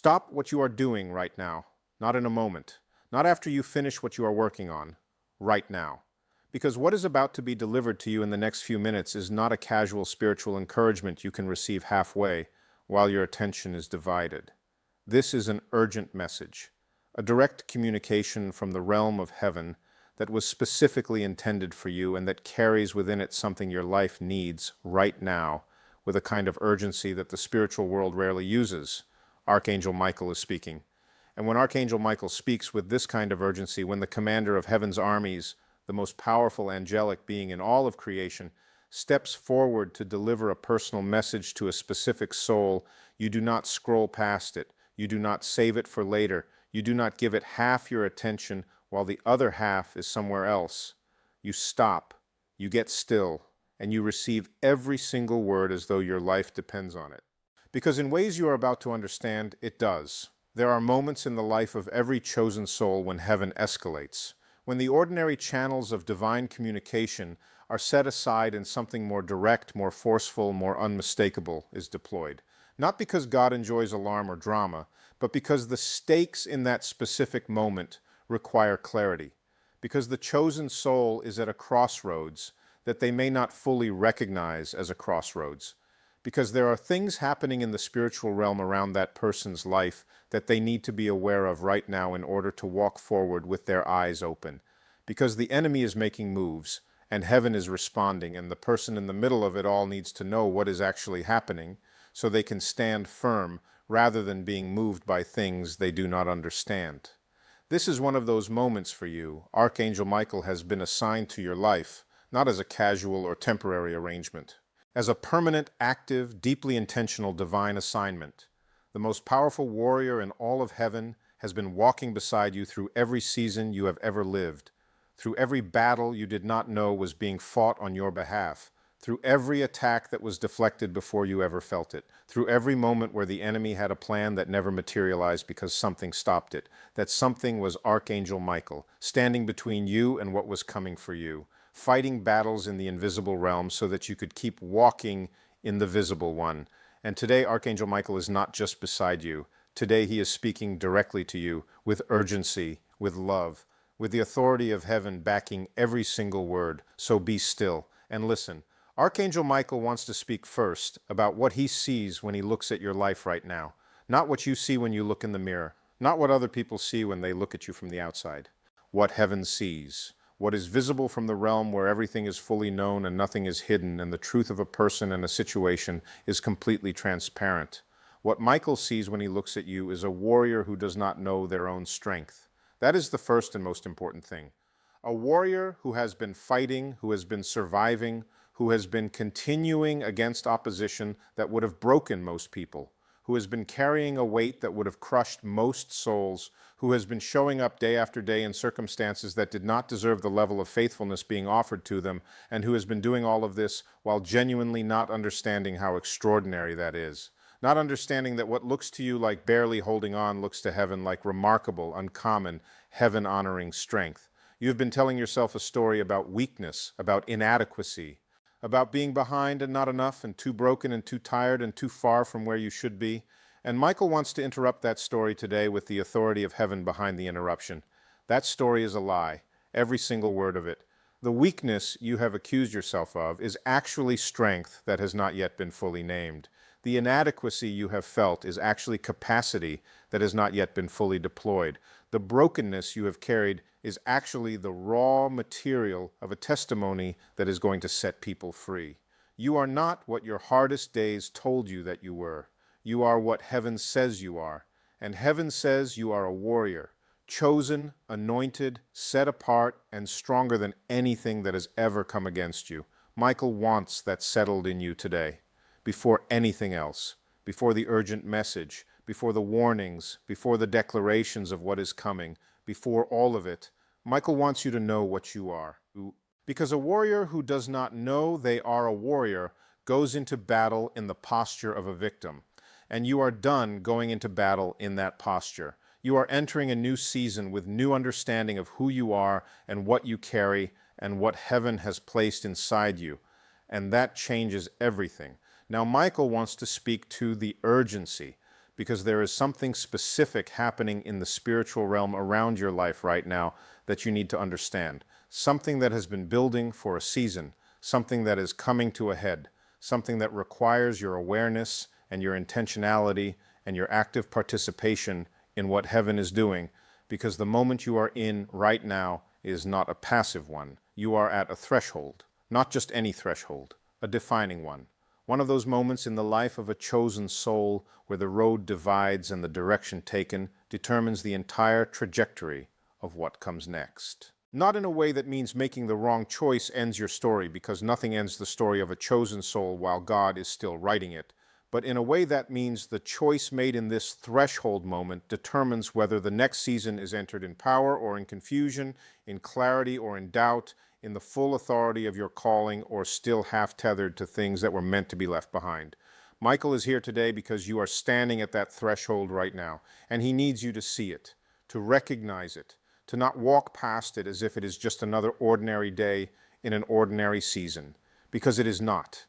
Stop what you are doing right now, not in a moment, not after you finish what you are working on, right now. Because what is about to be delivered to you in the next few minutes is not a casual spiritual encouragement you can receive halfway while your attention is divided. This is an urgent message, a direct communication from the realm of heaven that was specifically intended for you and that carries within it something your life needs right now with a kind of urgency that the spiritual world rarely uses. Archangel Michael is speaking. And when Archangel Michael speaks with this kind of urgency, when the commander of heaven's armies, the most powerful angelic being in all of creation, steps forward to deliver a personal message to a specific soul, you do not scroll past it. You do not save it for later. You do not give it half your attention while the other half is somewhere else. You stop, you get still, and you receive every single word as though your life depends on it. Because in ways you are about to understand, it does. There are moments in the life of every chosen soul when heaven escalates, when the ordinary channels of divine communication are set aside and something more direct, more forceful, more unmistakable is deployed. Not because God enjoys alarm or drama, but because the stakes in that specific moment require clarity. Because the chosen soul is at a crossroads that they may not fully recognize as a crossroads. Because there are things happening in the spiritual realm around that person's life that they need to be aware of right now in order to walk forward with their eyes open. Because the enemy is making moves, and heaven is responding, and the person in the middle of it all needs to know what is actually happening, so they can stand firm rather than being moved by things they do not understand. This is one of those moments for you. Archangel Michael has been assigned to your life, not as a casual or temporary arrangement, as a permanent, active, deeply intentional divine assignment. The most powerful warrior in all of heaven has been walking beside you through every season you have ever lived, through every battle you did not know was being fought on your behalf, through every attack that was deflected before you ever felt it, through every moment where the enemy had a plan that never materialized because something stopped it. That something was Archangel Michael, standing between you and what was coming for you, fighting battles in the invisible realm so that you could keep walking in the visible one. And today, Archangel Michael is not just beside you. Today, he is speaking directly to you with urgency, with love, with the authority of heaven backing every single word. So be still and listen. Archangel Michael wants to speak first about what he sees when he looks at your life right now. Not what you see when you look in the mirror. Not what other people see when they look at you from the outside. What heaven sees. What is visible from the realm where everything is fully known and nothing is hidden, and the truth of a person and a situation is completely transparent. What Michael sees when he looks at you is a warrior who does not know their own strength. That is the first and most important thing. A warrior who has been fighting, who has been surviving, who has been continuing against opposition that would have broken most people, who has been carrying a weight that would have crushed most souls, who has been showing up day after day in circumstances that did not deserve the level of faithfulness being offered to them, and who has been doing all of this while genuinely not understanding how extraordinary that is. Not understanding that what looks to you like barely holding on looks to heaven like remarkable, uncommon, heaven-honoring strength. You have been telling yourself a story about weakness, about inadequacy, about being behind and not enough and too broken and too tired and too far from where you should be. And Michael wants to interrupt that story today with the authority of heaven behind the interruption. That story is a lie, every single word of it. The weakness you have accused yourself of is actually strength that has not yet been fully named. The inadequacy you have felt is actually capacity that has not yet been fully deployed. The brokenness you have carried is actually the raw material of a testimony that is going to set people free. You are not what your hardest days told you that you were. You are what heaven says you are. And heaven says you are a warrior, chosen, anointed, set apart, and stronger than anything that has ever come against you. Michael wants that settled in you today. Before anything else, before the urgent message, before the warnings, before the declarations of what is coming, before all of it, Michael wants you to know what you are. Because a warrior who does not know they are a warrior goes into battle in the posture of a victim. And you are done going into battle in that posture. You are entering a new season with new understanding of who you are and what you carry and what heaven has placed inside you. And that changes everything. Now, Michael wants to speak to the urgency, because there is something specific happening in the spiritual realm around your life right now that you need to understand. Something that has been building for a season, something that is coming to a head, something that requires your awareness and your intentionality and your active participation in what heaven is doing, because the moment you are in right now is not a passive one. You are at a threshold, not just any threshold, a defining one. One of those moments in the life of a chosen soul where the road divides and the direction taken determines the entire trajectory of what comes next. Not in a way that means making the wrong choice ends your story, because nothing ends the story of a chosen soul while God is still writing it, but in a way that means the choice made in this threshold moment determines whether the next season is entered in power or in confusion, in clarity or in doubt, in the full authority of your calling, or still half tethered to things that were meant to be left behind. Michael is here today because you are standing at that threshold right now, and he needs you to see it, to recognize it, to not walk past it as if it is just another ordinary day in an ordinary season, because it is not.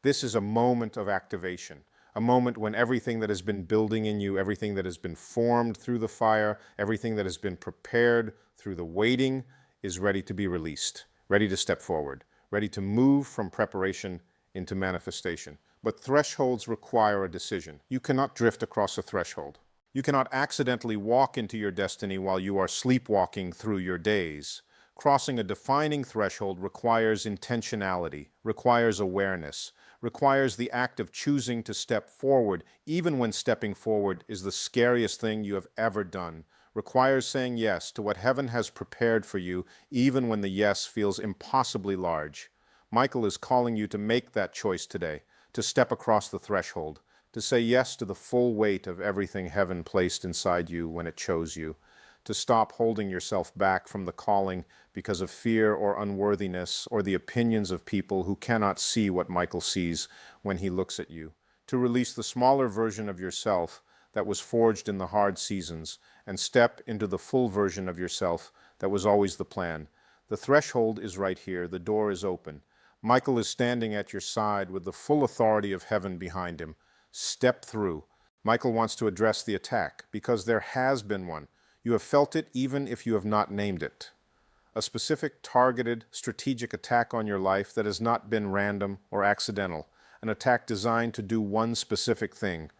This is a moment of activation, a moment when everything that has been building in you, everything that has been formed through the fire, everything that has been prepared through the waiting is ready to be released, ready to step forward, ready to move from preparation into manifestation. But thresholds require a decision. You cannot drift across a threshold. You cannot accidentally walk into your destiny while you are sleepwalking through your days. Crossing a defining threshold requires intentionality, requires awareness, requires the act of choosing to step forward, even when stepping forward is the scariest thing you have ever done, requires saying yes to what heaven has prepared for you, even when the yes feels impossibly large. Michael is calling you to make that choice today, to step across the threshold, to say yes to the full weight of everything heaven placed inside you when it chose you, to stop holding yourself back from the calling because of fear or unworthiness or the opinions of people who cannot see what Michael sees when he looks at you, to release the smaller version of yourself that was forged in the hard seasons and step into the full version of yourself that was always the plan. The threshold is right here. The door is open. Michael is standing at your side with the full authority of heaven behind him. Step through. Michael wants to address the attack because there has been one. You have felt it even if you have not named it. A specific, targeted, strategic attack on your life that has not been random or accidental. An attack designed to do one specific thing,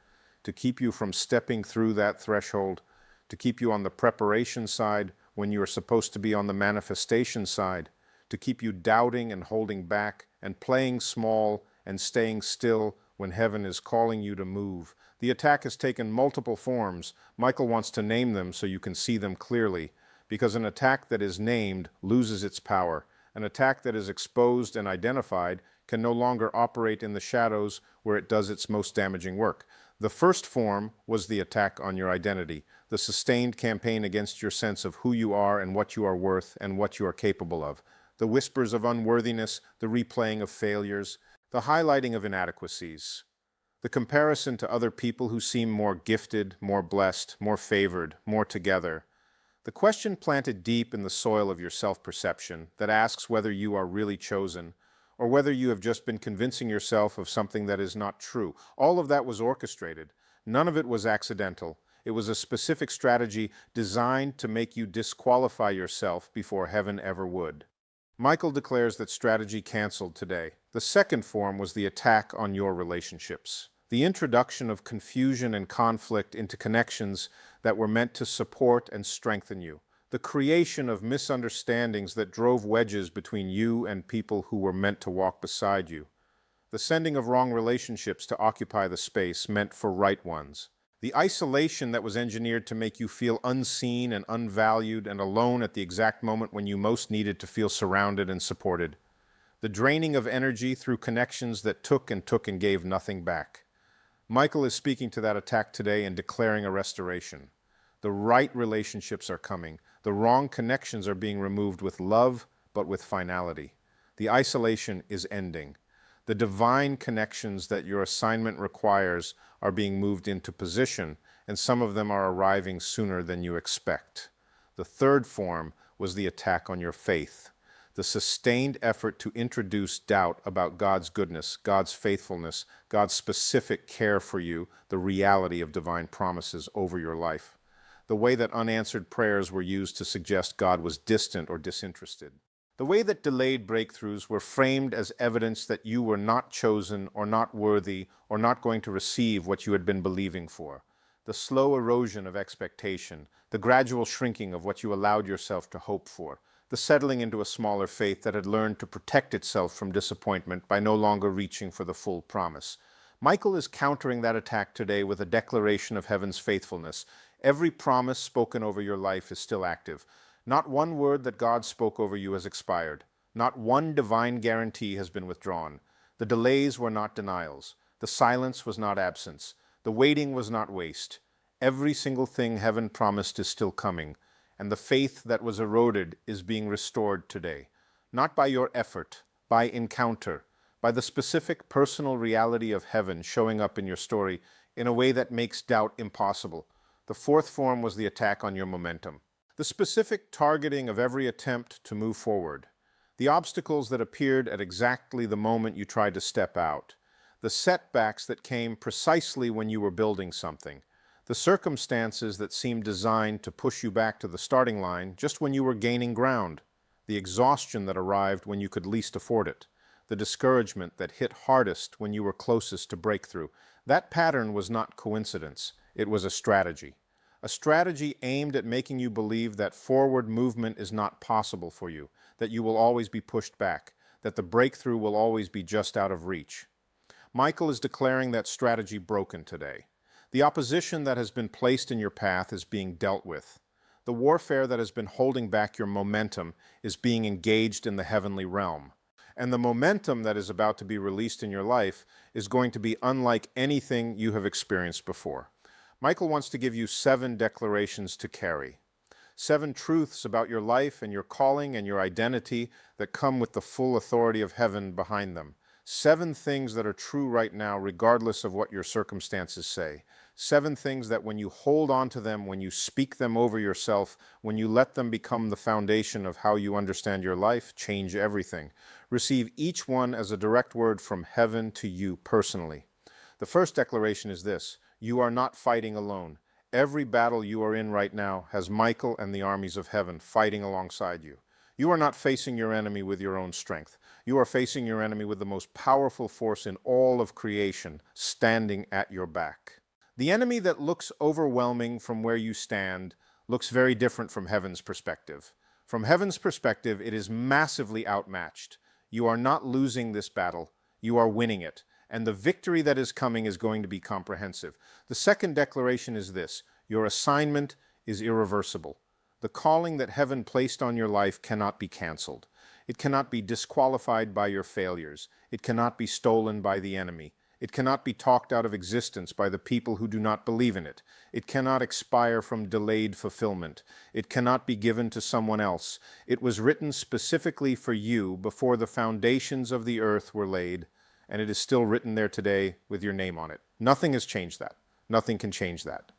to keep you from stepping through that threshold, to keep you on the preparation side when you are supposed to be on the manifestation side, to keep you doubting and holding back and playing small and staying still when heaven is calling you to move. The attack has taken multiple forms. Michael wants to name them so you can see them clearly, because an attack that is named loses its power. An attack that is exposed and identified can no longer operate in the shadows where it does its most damaging work. The first form was the attack on your identity, the sustained campaign against your sense of who you are and what you are worth and what you are capable of. The whispers of unworthiness, the replaying of failures, the highlighting of inadequacies, the comparison to other people who seem more gifted, more blessed, more favored, more together. The question planted deep in the soil of your self-perception that asks whether you are really chosen or whether you have just been convincing yourself of something that is not true. All of that was orchestrated. None of it was accidental. It was a specific strategy designed to make you disqualify yourself before heaven ever would. Michael declares that strategy canceled today. The second form was the attack on your relationships. The introduction of confusion and conflict into connections that were meant to support and strengthen you. The creation of misunderstandings that drove wedges between you and people who were meant to walk beside you. The sending of wrong relationships to occupy the space meant for right ones. The isolation that was engineered to make you feel unseen and unvalued and alone at the exact moment when you most needed to feel surrounded and supported. The draining of energy through connections that took and gave nothing back. Michael is speaking to that attack today and declaring a restoration. The right relationships are coming. The wrong connections are being removed with love, but with finality. The isolation is ending. The divine connections that your assignment requires are being moved into position, and some of them are arriving sooner than you expect. The third form was the attack on your faith. the sustained effort to introduce doubt about God's goodness, God's faithfulness, God's specific care for you, the reality of divine promises over your life. The way that unanswered prayers were used to suggest God was distant or disinterested. The way that delayed breakthroughs were framed as evidence that you were not chosen or not worthy or not going to receive what you had been believing for. The slow erosion of expectation, the gradual shrinking of what you allowed yourself to hope for, the settling into a smaller faith that had learned to protect itself from disappointment by no longer reaching for the full promise. Michael is countering that attack today with a declaration of heaven's faithfulness. Every promise spoken over your life is still active. Not one word that God spoke over you has expired. Not one divine guarantee has been withdrawn. The delays were not denials. The silence was not absence. The waiting was not waste. Every single thing heaven promised is still coming, and the faith that was eroded is being restored today. Not by your effort, by encounter, by the specific personal reality of heaven showing up in your story in a way that makes doubt impossible. The fourth form was the attack on your momentum. The specific targeting of every attempt to move forward. The obstacles that appeared at exactly the moment you tried to step out. The setbacks that came precisely when you were building something. The circumstances that seemed designed to push you back to the starting line just when you were gaining ground. The exhaustion that arrived when you could least afford it. The discouragement that hit hardest when you were closest to breakthrough. That pattern was not coincidence. It was a strategy. A strategy aimed at making you believe that forward movement is not possible for you, that you will always be pushed back, that the breakthrough will always be just out of reach. Michael is declaring that strategy broken today. The opposition that has been placed in your path is being dealt with. The warfare that has been holding back your momentum is being engaged in the heavenly realm. And the momentum that is about to be released in your life is going to be unlike anything you have experienced before. Michael wants to give you 7 declarations to carry. 7 truths about your life and your calling and your identity that come with the full authority of heaven behind them. 7 things that are true right now regardless of what your circumstances say. 7 things that when you hold on to them, when you speak them over yourself, when you let them become the foundation of how you understand your life, change everything. Receive each one as a direct word from heaven to you personally. The first declaration is this: you are not fighting alone. Every battle you are in right now has Michael and the armies of heaven fighting alongside you. You are not facing your enemy with your own strength. You are facing your enemy with the most powerful force in all of creation standing at your back. The enemy that looks overwhelming from where you stand looks very different from heaven's perspective. From heaven's perspective, it is massively outmatched. You are not losing this battle. You are winning it. And the victory that is coming is going to be comprehensive. The second declaration is this: your assignment is irreversible. The calling that heaven placed on your life cannot be canceled. It cannot be disqualified by your failures. It cannot be stolen by the enemy. It cannot be talked out of existence by the people who do not believe in it. It cannot expire from delayed fulfillment. It cannot be given to someone else. It was written specifically for you before the foundations of the earth were laid, and it is still written there today with your name on it. Nothing has changed that. Nothing can change that.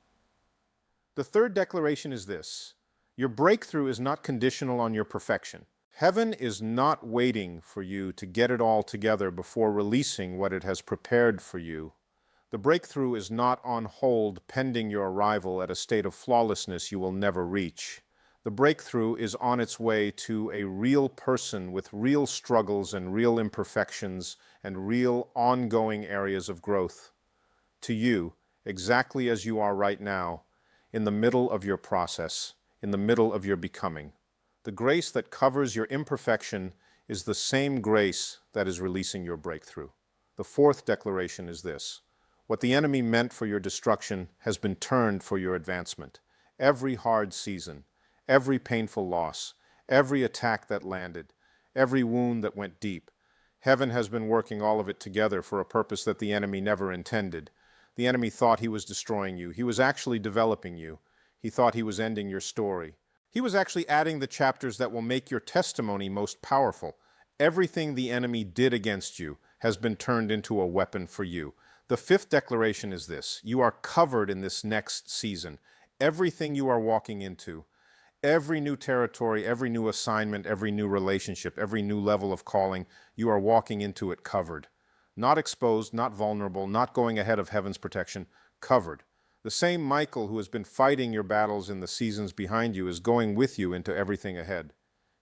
The third declaration is this: your breakthrough is not conditional on your perfection. Heaven is not waiting for you to get it all together before releasing what it has prepared for you. The breakthrough is not on hold pending your arrival at a state of flawlessness you will never reach. The breakthrough is on its way to a real person with real struggles and real imperfections and real ongoing areas of growth. To you, exactly as you are right now, in the middle of your process, in the middle of your becoming. The grace that covers your imperfection is the same grace that is releasing your breakthrough. The fourth declaration is this: what the enemy meant for your destruction has been turned for your advancement. Every hard season, every painful loss, every attack that landed, every wound that went deep, heaven has been working all of it together for a purpose that the enemy never intended. The enemy thought he was destroying you. He was actually developing you. He thought he was ending your story. He was actually adding the chapters that will make your testimony most powerful. Everything the enemy did against you has been turned into a weapon for you. The fifth declaration is this: you are covered in this next season. Everything you are walking into, Every new territory, every new assignment, every new relationship, every new level of calling, you are walking into it covered. Not exposed, not vulnerable, not going ahead of heaven's protection, covered. The same Michael who has been fighting your battles in the seasons behind you is going with you into everything ahead.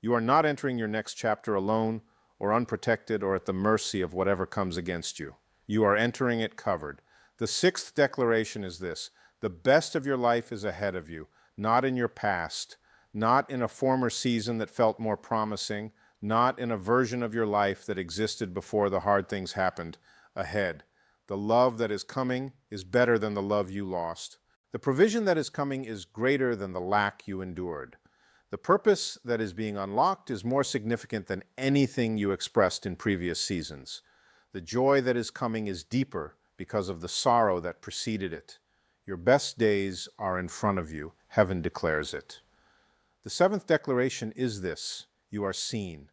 You are not entering your next chapter alone or unprotected or at the mercy of whatever comes against you. You are entering it covered. The sixth declaration is this: the best of your life is ahead of you, not in your past, not in a former season that felt more promising, not in a version of your life that existed before the hard things happened. Ahead. The love that is coming is better than the love you lost. The provision that is coming is greater than the lack you endured. The purpose that is being unlocked is more significant than anything you expressed in previous seasons. The joy that is coming is deeper because of the sorrow that preceded it. Your best days are in front of you. Heaven declares it. The seventh declaration is this: you are seen.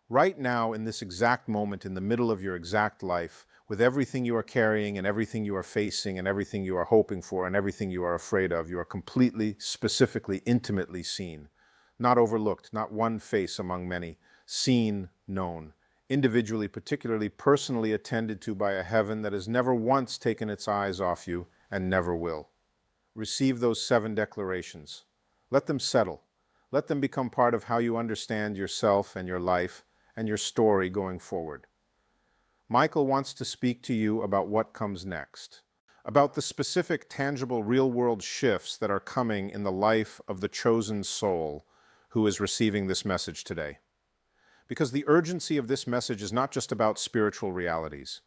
Right now, in this exact moment, in the middle of your exact life, with everything you are carrying and everything you are facing and everything you are hoping for and everything you are afraid of, you are completely, specifically, intimately seen. Not overlooked, not one face among many. Seen, known. Individually, particularly, personally attended to by a heaven that has never once taken its eyes off you and never will. Receive those 7 declarations. Let them settle. Let them become part of how you understand yourself and your life and your story going forward. Michael wants to speak to you about what comes next, about the specific, tangible, real-world shifts that are coming in the life of the chosen soul who is receiving this message today. Because the urgency of this message is not just about spiritual realities.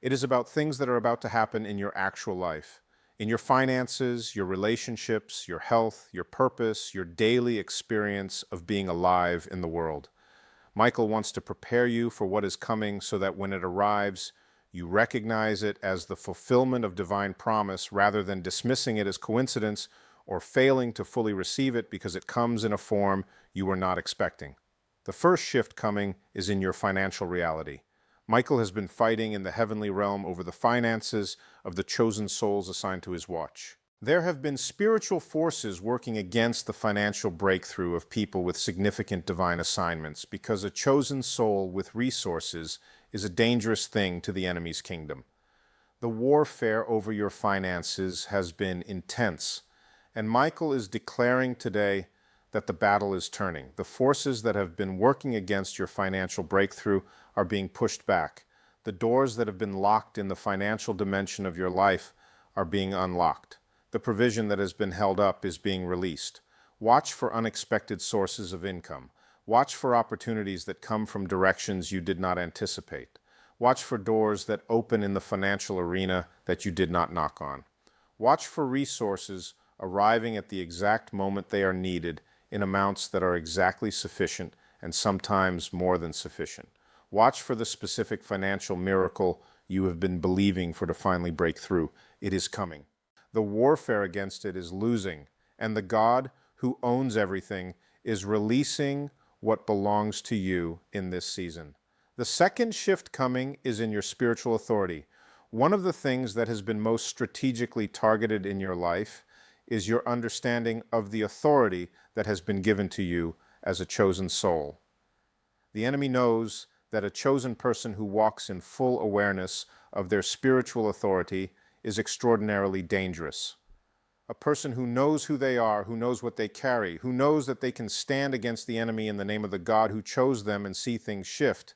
It is about things that are about to happen in your actual life, in your finances, your relationships, your health, your purpose, your daily experience of being alive in the world. Michael wants to prepare you for what is coming so that when it arrives, you recognize it as the fulfillment of divine promise rather than dismissing it as coincidence or failing to fully receive it because it comes in a form you were not expecting. The first shift coming is in your financial reality. Michael has been fighting in the heavenly realm over the finances of the chosen souls assigned to his watch. There have been spiritual forces working against the financial breakthrough of people with significant divine assignments because a chosen soul with resources is a dangerous thing to the enemy's kingdom. The warfare over your finances has been intense, and Michael is declaring today that the battle is turning. The forces that have been working against your financial breakthrough are being pushed back. The doors that have been locked in the financial dimension of your life are being unlocked. The provision that has been held up is being released. Watch for unexpected sources of income. Watch for opportunities that come from directions you did not anticipate. Watch for doors that open in the financial arena that you did not knock on. Watch for resources arriving at the exact moment they are needed in amounts that are exactly sufficient and sometimes more than sufficient. Watch for the specific financial miracle you have been believing for to finally break through. It is coming. The warfare against it is losing, and the God who owns everything is releasing what belongs to you in this season. The second shift coming is in your spiritual authority. One of the things that has been most strategically targeted in your life is your understanding of the authority that has been given to you as a chosen soul. The enemy knows that a chosen person who walks in full awareness of their spiritual authority is extraordinarily dangerous. A person who knows who they are, who knows what they carry, who knows that they can stand against the enemy in the name of the God who chose them and see things shift,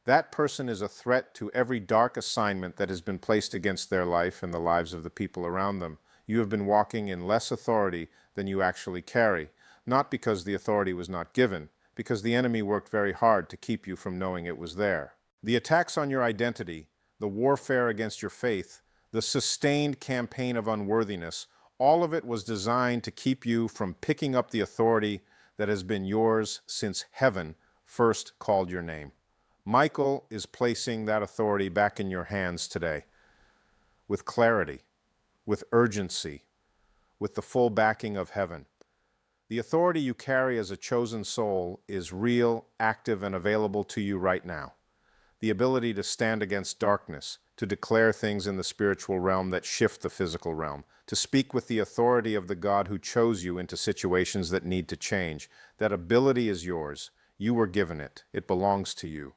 that person is a threat to every dark assignment that has been placed against their life and the lives of the people around them. You have been walking in less authority than you actually carry, not because the authority was not given, because the enemy worked very hard to keep you from knowing it was there. The attacks on your identity, the warfare against your faith, the sustained campaign of unworthiness, all of it was designed to keep you from picking up the authority that has been yours since heaven first called your name. Michael is placing that authority back in your hands today with clarity, with urgency, with the full backing of heaven. The authority you carry as a chosen soul is real, active, and available to you right now. The ability to stand against darkness, to declare things in the spiritual realm that shift the physical realm, to speak with the authority of the God who chose you into situations that need to change. That ability is yours. You were given it. It belongs to you.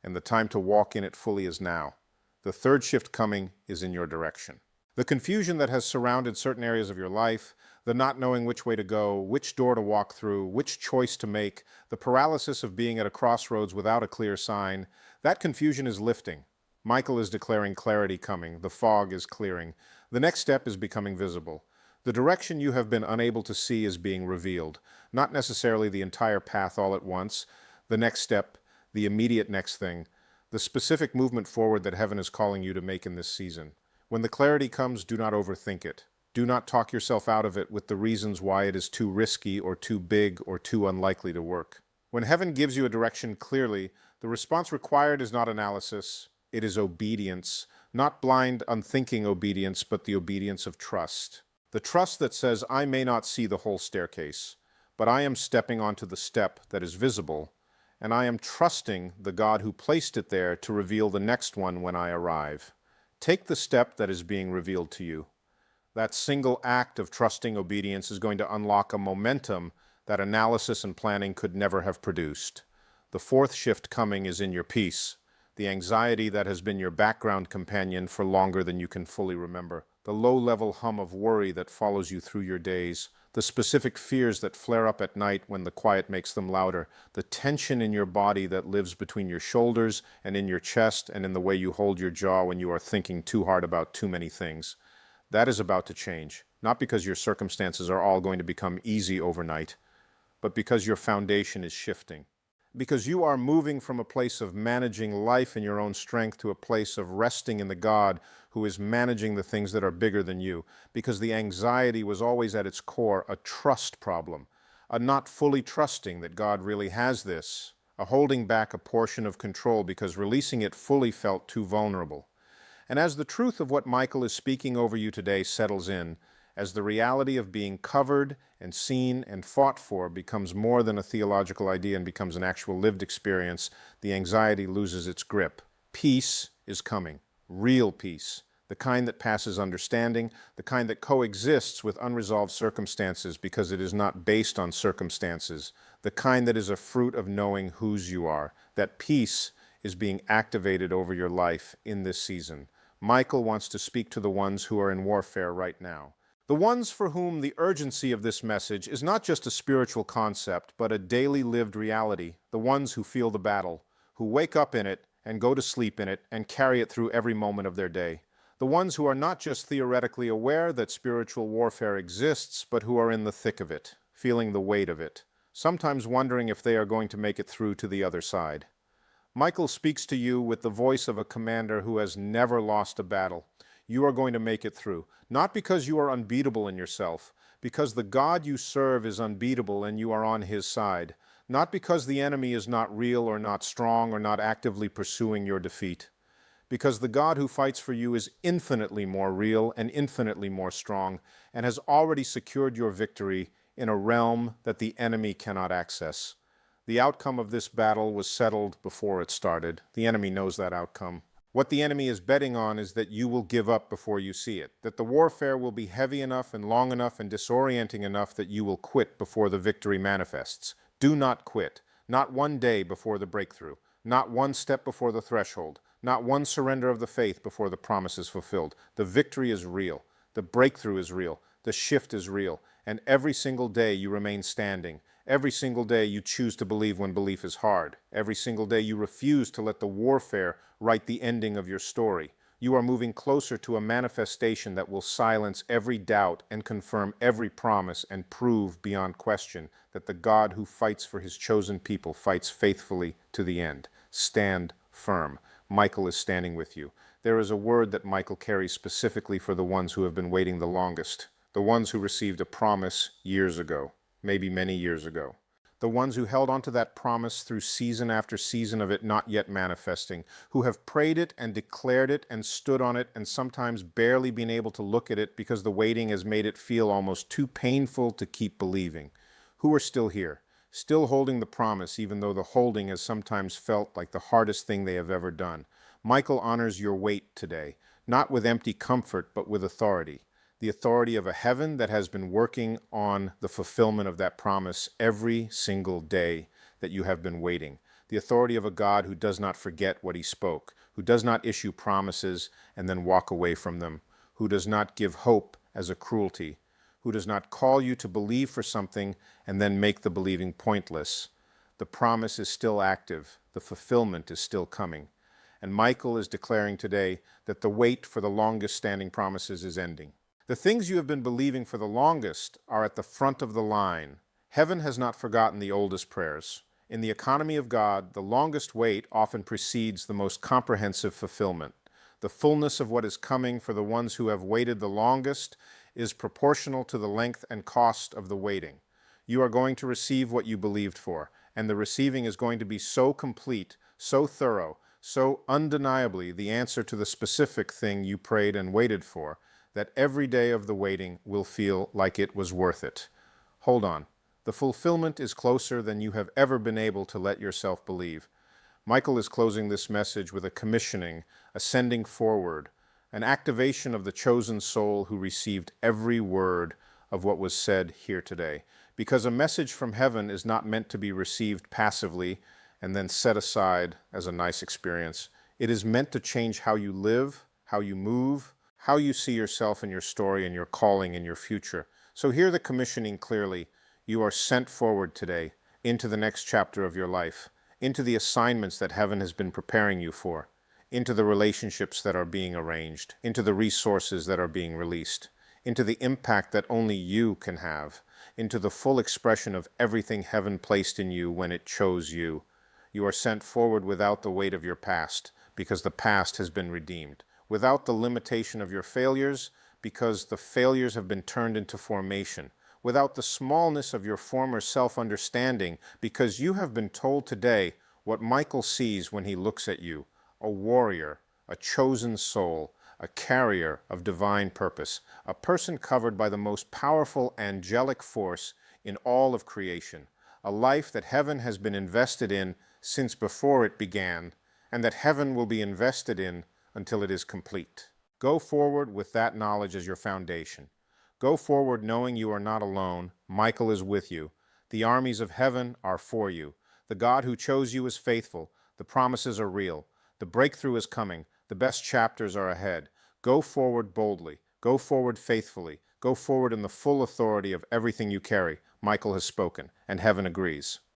And the time to walk in it fully is now. The third shift coming is in your direction. The confusion that has surrounded certain areas of your life, the not knowing which way to go, which door to walk through, which choice to make, the paralysis of being at a crossroads without a clear sign, that confusion is lifting. Michael is declaring clarity coming. The fog is clearing. The next step is becoming visible. The direction you have been unable to see is being revealed. Not necessarily the entire path all at once. The next step, the immediate next thing, the specific movement forward that heaven is calling you to make in this season. When the clarity comes, do not overthink it. Do not talk yourself out of it with the reasons why it is too risky or too big or too unlikely to work. When heaven gives you a direction clearly, the response required is not analysis. It is obedience, not blind, unthinking obedience, but the obedience of trust. The trust that says, I may not see the whole staircase, but I am stepping onto the step that is visible, and I am trusting the God who placed it there to reveal the next one when I arrive. Take the step that is being revealed to you. That single act of trusting obedience is going to unlock a momentum that analysis and planning could never have produced. The fourth shift coming is in your peace. The anxiety that has been your background companion for longer than you can fully remember, the low-level hum of worry that follows you through your days, the specific fears that flare up at night when the quiet makes them louder, the tension in your body that lives between your shoulders and in your chest and in the way you hold your jaw when you are thinking too hard about too many things. That is about to change, not because your circumstances are all going to become easy overnight, but because your foundation is shifting. Because you are moving from a place of managing life in your own strength to a place of resting in the God who is managing the things that are bigger than you. Because the anxiety was always at its core a trust problem, a not fully trusting that God really has this, a holding back a portion of control because releasing it fully felt too vulnerable. And as the truth of what Michael is speaking over you today settles in, as the reality of being covered and seen and fought for becomes more than a theological idea and becomes an actual lived experience, the anxiety loses its grip. Peace is coming. Real peace. The kind that passes understanding, the kind that coexists with unresolved circumstances because it is not based on circumstances, the kind that is a fruit of knowing whose you are. That peace is being activated over your life in this season. Michael wants to speak to the ones who are in warfare right now. The ones for whom the urgency of this message is not just a spiritual concept, but a daily lived reality. The ones who feel the battle, who wake up in it and go to sleep in it and carry it through every moment of their day. The ones who are not just theoretically aware that spiritual warfare exists, but who are in the thick of it, feeling the weight of it, sometimes wondering if they are going to make it through to the other side. Michael speaks to you with the voice of a commander who has never lost a battle. You are going to make it through, not because you are unbeatable in yourself, because the God you serve is unbeatable and you are on his side, not because the enemy is not real or not strong or not actively pursuing your defeat, because the God who fights for you is infinitely more real and infinitely more strong and has already secured your victory in a realm that the enemy cannot access. The outcome of this battle was settled before it started. The enemy knows that outcome. What the enemy is betting on is that you will give up before you see it, that the warfare will be heavy enough and long enough and disorienting enough that you will quit before the victory manifests. Do not quit. Not one day before the breakthrough. Not one step before the threshold. Not one surrender of the faith before the promise is fulfilled. The victory is real. The breakthrough is real. The shift is real. And every single day you remain standing. Every single day you choose to believe when belief is hard. Every single day you refuse to let the warfare write the ending of your story. You are moving closer to a manifestation that will silence every doubt and confirm every promise and prove beyond question that the God who fights for his chosen people fights faithfully to the end. Stand firm. Michael is standing with you. There is a word that Michael carries specifically for the ones who have been waiting the longest, the ones who received a promise years ago, maybe many years ago. The ones who held onto that promise through season after season of it not yet manifesting, who have prayed it and declared it and stood on it and sometimes barely been able to look at it because the waiting has made it feel almost too painful to keep believing, who are still here, still holding the promise even though the holding has sometimes felt like the hardest thing they have ever done. Michael honors your weight today, not with empty comfort, but with authority. The authority of a heaven that has been working on the fulfillment of that promise every single day that you have been waiting. The authority of a God who does not forget what he spoke, who does not issue promises and then walk away from them, who does not give hope as a cruelty, who does not call you to believe for something and then make the believing pointless. The promise is still active. The fulfillment is still coming. And Michael is declaring today that the wait for the longest standing promises is ending. The things you have been believing for the longest are at the front of the line. Heaven has not forgotten the oldest prayers. In the economy of God, the longest wait often precedes the most comprehensive fulfillment. The fullness of what is coming for the ones who have waited the longest is proportional to the length and cost of the waiting. You are going to receive what you believed for, and the receiving is going to be so complete, so thorough, so undeniably the answer to the specific thing you prayed and waited for, that every day of the waiting will feel like it was worth it. Hold on. The fulfillment is closer than you have ever been able to let yourself believe. Michael is closing this message with a commissioning, a sending forward, an activation of the chosen soul who received every word of what was said here today. Because a message from heaven is not meant to be received passively and then set aside as a nice experience. It is meant to change how you live, how you move, how you see yourself and your story and your calling and your future. So hear the commissioning clearly. You are sent forward today into the next chapter of your life, into the assignments that heaven has been preparing you for, into the relationships that are being arranged, into the resources that are being released, into the impact that only you can have, into the full expression of everything heaven placed in you when it chose you. You are sent forward without the weight of your past, because the past has been redeemed. Without the limitation of your failures, because the failures have been turned into formation. Without the smallness of your former self-understanding, because you have been told today what Michael sees when he looks at you, a warrior, a chosen soul, a carrier of divine purpose, a person covered by the most powerful angelic force in all of creation, a life that heaven has been invested in since before it began, and that heaven will be invested in until it is complete. Go forward with that knowledge as your foundation. Go forward knowing you are not alone. Michael is with you. The armies of heaven are for you. The God who chose you is faithful. The promises are real. The breakthrough is coming. The best chapters are ahead. Go forward boldly. Go forward faithfully. Go forward in the full authority of everything you carry. Michael has spoken, and heaven agrees.